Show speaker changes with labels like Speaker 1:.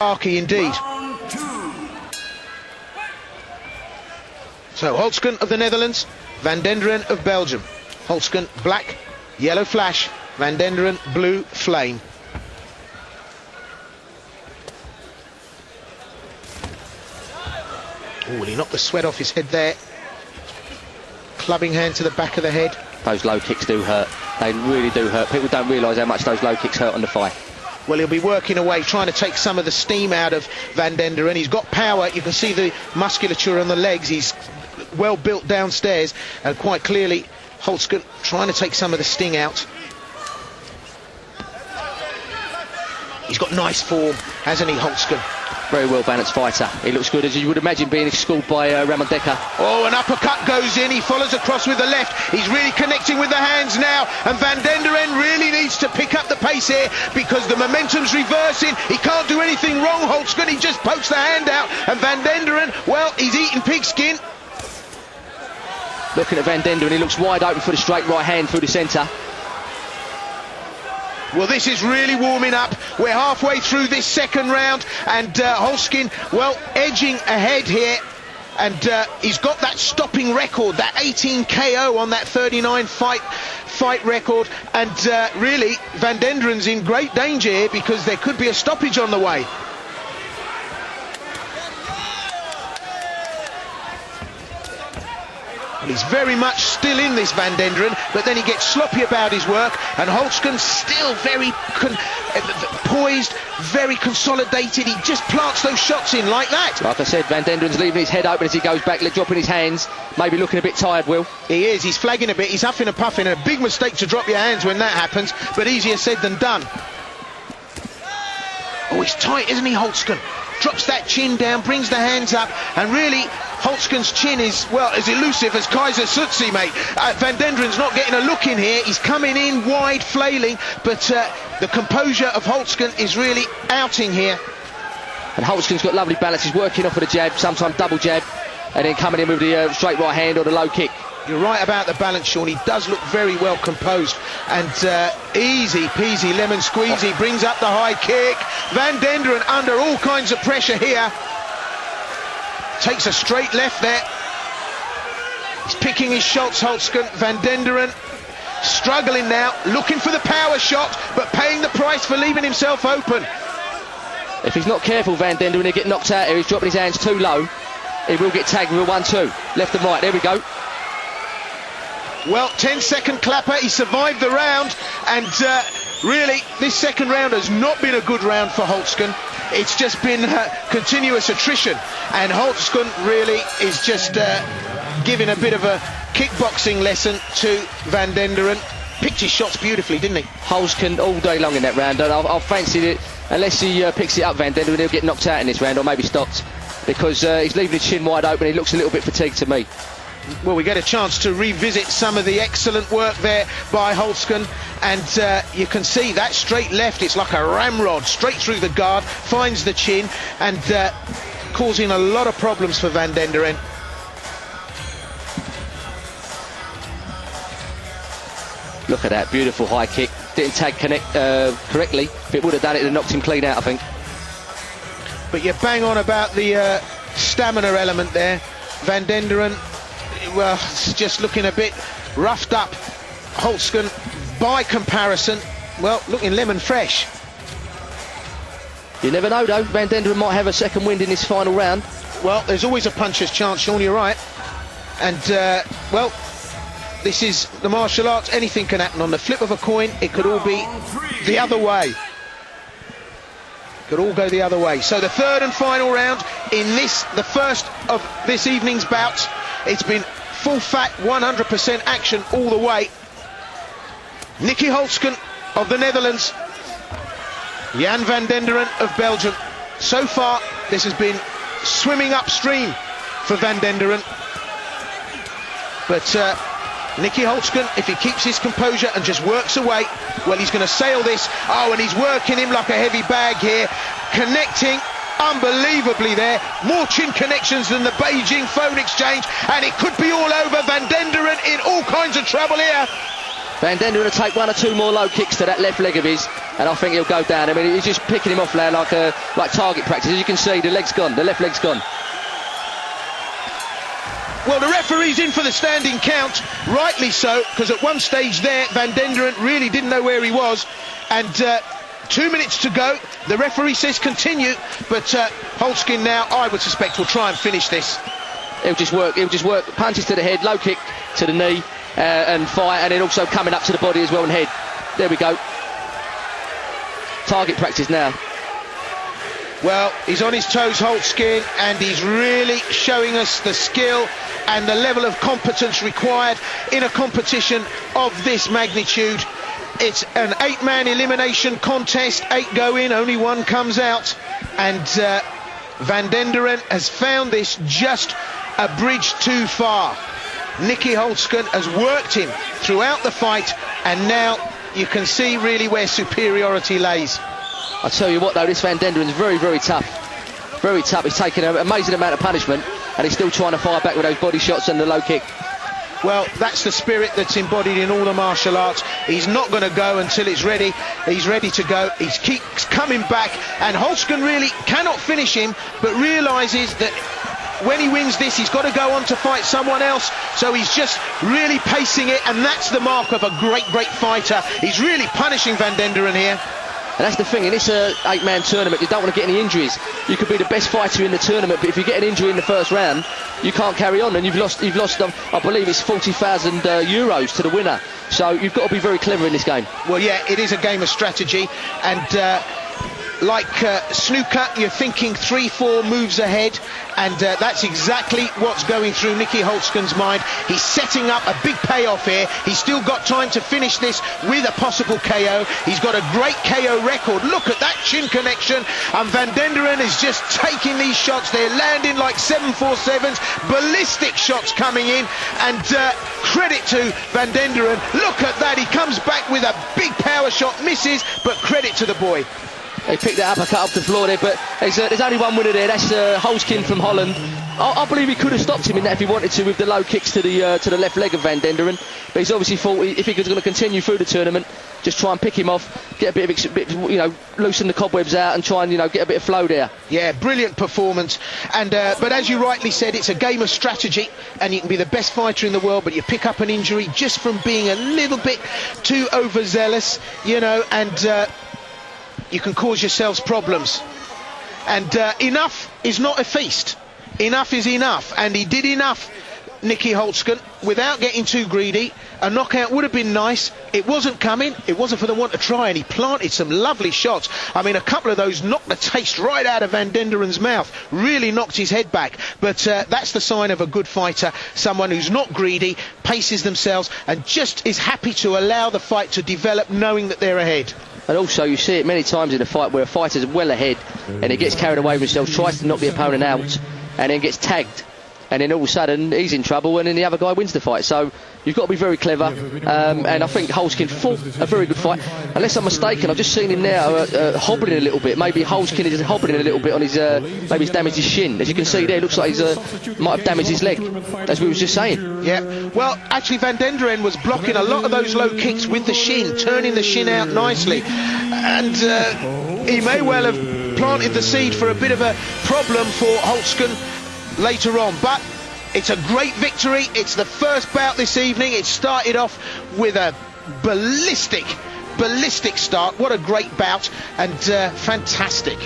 Speaker 1: Arky indeed. So Holzken of the Netherlands, Van Denderen of Belgium. Holzken black, yellow flash, Van Denderen blue flame. Oh, he knocked the sweat off his head there. Clubbing hand to the back of the head.
Speaker 2: Those low kicks do hurt. They really do hurt. People don't realise how much those low kicks hurt on the thigh.
Speaker 1: Well, he'll be working away, trying to take some of the steam out of Van Denderen. He's got power. You can see the musculature on the legs. He's well built downstairs, and quite clearly Holzken trying to take some of the sting out. He's got nice form, hasn't he, Holzken?
Speaker 2: Very well balanced fighter. He looks good, as you would imagine, being schooled by Jan van Denderen.
Speaker 1: Oh, an uppercut goes in. He follows across with the left. He's really connecting with the hands now, and Van Denderen really needs to pick up the pace here because the momentum's reversing. He can't do anything wrong, Holzken. He just pokes the hand out, and Van Denderen, well, he's eating pigskin.
Speaker 2: Looking at Van Denderen, he looks wide open for the straight right hand through the centre.
Speaker 1: Well, this is really warming up. We're halfway through this second round, and Holzken, well, edging ahead here. And he's got that stopping record, that 18 KO on that 39 fight record. And really, Van Denderen's in great danger here because there could be a stoppage on the way. He's very much still in this, Van Denderen, but then he gets sloppy about his work, and Holzken still very poised, very consolidated. He just plants those shots in like that.
Speaker 2: Like I said, Van Denderen's leaving his head open as he goes back, dropping his hands, maybe looking a bit tired, Will.
Speaker 1: He is, he's flagging a bit, he's huffing and puffing, and a big mistake to drop your hands when that happens, but easier said than done. Oh, he's tight, isn't he, Holzken? Drops that chin down, brings the hands up, and really Holzken's chin is, well, as elusive as Kaiser Sutsi, mate. Van Denderen's not getting a look in here. He's coming in wide, flailing, but the composure of Holzken is really outing here.
Speaker 2: And Holzken's got lovely balance. He's working off with a jab, sometimes double jab, and then coming in with the straight right hand or the low kick.
Speaker 1: You're right about the balance, Sean. He does look very well composed, and easy peasy lemon squeezy brings up the high kick. Van Denderen under all kinds of pressure here. Takes a straight left there. He's picking his shots, Holzken. Van Denderen struggling now, looking for the power shot, but paying the price for leaving himself open.
Speaker 2: If he's not careful, Van Denderen, he'll get knocked out here. He's dropping his hands too low. He will get tagged with a 1-2. Left and right, there we go.
Speaker 1: Well, 10-second clapper, he survived the round, and really, this second round has not been a good round for Holzken. It's just been continuous attrition, and Holzken really is just giving a bit of a kickboxing lesson to Van Denderen. Picked his shots beautifully, didn't he?
Speaker 2: Holzken all day long in that round. I'll fancy it, unless he picks it up, Van Denderen, he'll get knocked out in this round, or maybe stopped, because he's leaving his chin wide open. He looks a little bit fatigued to me.
Speaker 1: Well, we get a chance to revisit some of the excellent work there by Holzken, and you can see that straight left, it's like a ramrod straight through the guard, finds the chin, and causing a lot of problems for Van Denderen.
Speaker 2: Look at that beautiful high kick. Didn't tag correctly. If it would have done it, it knocked him clean out, I think.
Speaker 1: But you're bang on about the stamina element there. Van Denderen, well, it's just looking a bit roughed up. Holzken, by comparison, well, looking lemon fresh.
Speaker 2: You never know, though. Van Denderen might have a second wind in this final round.
Speaker 1: Well, there's always a puncher's chance, Sean, you're right. And, well, this is the martial arts. Anything can happen. On the flip of a coin, it could all be the other way. Could all go the other way. So the third and final round in this, the first of this evening's bouts. It's been full fat, 100% action all the way. Nicky Holzken of the Netherlands, Jan van Denderen of Belgium. So far, this has been swimming upstream for Van Denderen. But Nicky Holzken, if he keeps his composure and just works away, well, he's going to sail this. Oh, and he's working him like a heavy bag here, connecting unbelievably there. More chin connections than the Beijing phone exchange, and it could be all over. Van Denderen in all kinds of trouble here.
Speaker 2: Van Denderen will take one or two more low kicks to that left leg of his. and I think he'll go down. I mean, he's just picking him off now like target practice. As you can see, the left leg's gone.
Speaker 1: Well, the referee's in for the standing count, rightly so, because at one stage there, Van Denderen really didn't know where he was, and 2 minutes to go. The referee says continue, but Holzken now, I would suspect, will try and finish this.
Speaker 2: He'll just work punches to the head, low kick to the knee, and fight, and then also coming up to the body as well and head. There we go. Target practice now.
Speaker 1: Well, he's on his toes, Holzken, and he's really showing us the skill and the level of competence required in a competition of this magnitude. It's an 8-man elimination contest, 8 go in, only 1 comes out, and Van Denderen has found this just a bridge too far. Nicky Holzken has worked him throughout the fight, and now you can see really where superiority lays.
Speaker 2: I tell you what though, this Van Denderen's very, very tough. Very tough. He's taken an amazing amount of punishment, and he's still trying to fire back with those body shots and the low kick.
Speaker 1: Well, that's the spirit that's embodied in all the martial arts. He's not going to go until it's ready. He's ready to go. He keeps coming back, and Holzken really cannot finish him, but realises that when he wins this, he's got to go on to fight someone else. So he's just really pacing it, and that's the mark of a great, great fighter. He's really punishing Van Denderen here.
Speaker 2: And that's the thing, in this 8-man tournament, you don't want to get any injuries. You could be the best fighter in the tournament, but if you get an injury in the first round, you can't carry on, and you've lost I believe it's 40,000 euros to the winner. So you've got to be very clever in this game.
Speaker 1: Well, yeah, it is a game of strategy, and like snooker, you're thinking 3-4 moves ahead, and that's exactly what's going through Nicky Holzken's mind. He's setting up a big payoff here. He's still got time to finish this with a possible KO. He's got a great KO record. Look at that chin connection, and Van Denderen is just taking these shots. They're landing like 747s, ballistic shots coming in, and credit to Van Denderen. Look at that, he comes back with a big power shot, misses, but credit to the boy.
Speaker 2: They picked that uppercut off the floor there, but there's only one winner there. That's Holzken from Holland. I believe he could have stopped him in that if he wanted to, with the low kicks to the left leg of Van Denderen. But he's obviously thought if he was going to continue through the tournament, just try and pick him off, get a bit loosen the cobwebs out, and try and get a bit of flow there.
Speaker 1: Yeah, brilliant performance. And but as you rightly said, it's a game of strategy, and you can be the best fighter in the world, but you pick up an injury just from being a little bit too overzealous, and you can cause yourselves problems. And enough is not a feast. Enough is enough, and he did enough, Nicky Holzken, without getting too greedy. A knockout would have been nice. It wasn't coming. It wasn't for the one to try, and he planted some lovely shots. I mean, a couple of those knocked the taste right out of Van Denderen's mouth. Really knocked his head back. But that's the sign of a good fighter, someone who's not greedy, paces themselves, and just is happy to allow the fight to develop, knowing that they're ahead.
Speaker 2: And also you see it many times in a fight where a fighter's well ahead and he gets carried away with himself, tries to knock the opponent out, and then gets tagged, and then all of a sudden he's in trouble, and then the other guy wins the fight. So you've got to be very clever, and I think Holzken fought a very good fight. Unless I'm mistaken, I've just seen him now hobbling a little bit. Maybe Holzken is hobbling a little bit on his, maybe he's damaged his shin. As you can see there, it looks like he's might have damaged his leg, as we was just saying.
Speaker 1: Yeah, well, actually Van Denderen was blocking a lot of those low kicks with the shin, turning the shin out nicely, and he may well have planted the seed for a bit of a problem for Holzken later on. But it's a great victory. It's the first bout this evening. It started off with a ballistic start. What a great bout, and fantastic.